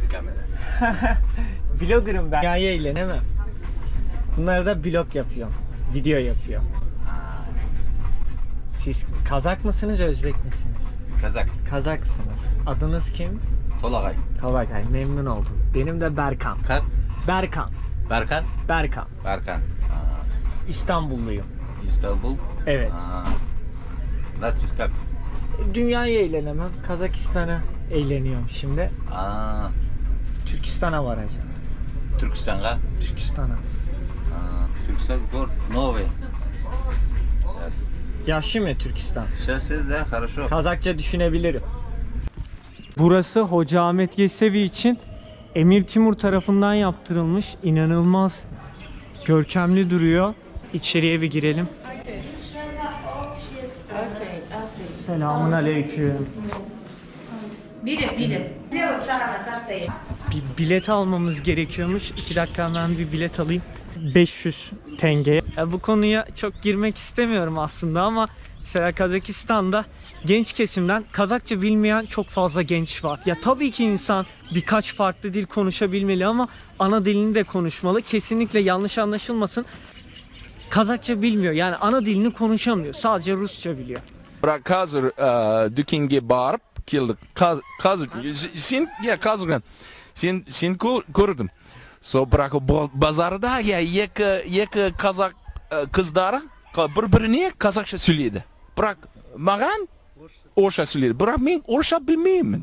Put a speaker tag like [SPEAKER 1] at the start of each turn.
[SPEAKER 1] kamera.
[SPEAKER 2] Blogger'ım ben. Dünyayı eğlenemem. Bunları da blog yapıyorum. Video yapıyorum. Siz Kazak mısınız, Özbek misiniz?
[SPEAKER 1] Kazak.
[SPEAKER 2] Kazaksınız. Adınız kim?
[SPEAKER 1] Tolagay.
[SPEAKER 2] Tolagay. Memnun oldum. Benim de Berkan. Berkan.
[SPEAKER 1] Berkan?
[SPEAKER 2] Berkan.
[SPEAKER 1] Berkan.
[SPEAKER 2] İstanbulluyum.
[SPEAKER 1] İstanbul?
[SPEAKER 2] Evet.
[SPEAKER 1] Natsiz kak?
[SPEAKER 2] Dünyayı eğlenemem. Kazakistan'a eğleniyorum şimdi. Türkistan'a varacağım.
[SPEAKER 1] Türkistan'a?
[SPEAKER 2] Türkistan'a.
[SPEAKER 1] Türkistan gor новый.
[SPEAKER 2] Yaşlı mı Türkistan?
[SPEAKER 1] Сейчас да, хорошо.
[SPEAKER 2] Kazakça düşünebilirim. Burası Hoca Ahmet Yesevi için Emir Timur tarafından yaptırılmış. İnanılmaz görkemli duruyor. İçeriye bir girelim. Selamun aleyküm.
[SPEAKER 3] Bilet.
[SPEAKER 2] Bir bilet almamız gerekiyormuş. 2 dakika hemen bir bilet alayım. 500 tenge. Bu konuya çok girmek istemiyorum aslında ama mesela Kazakistan'da genç kesimden Kazakça bilmeyen çok fazla genç var. Ya tabii ki insan birkaç farklı dil konuşabilmeli ama ana dilini de konuşmalı. Kesinlikle yanlış anlaşılmasın. Kazakça bilmiyor. Yani ana dilini konuşamıyor. Sadece Rusça biliyor.
[SPEAKER 4] Bırak hazır dükinge bağırıp kildik. Hazır. Sen gördüm. So bırak bazarda ya yek Kazak kızları birbirine Kazakça söyledi. Bırak mağan Orşa söyledi. Bırak ben Orşa bilmeyeyim.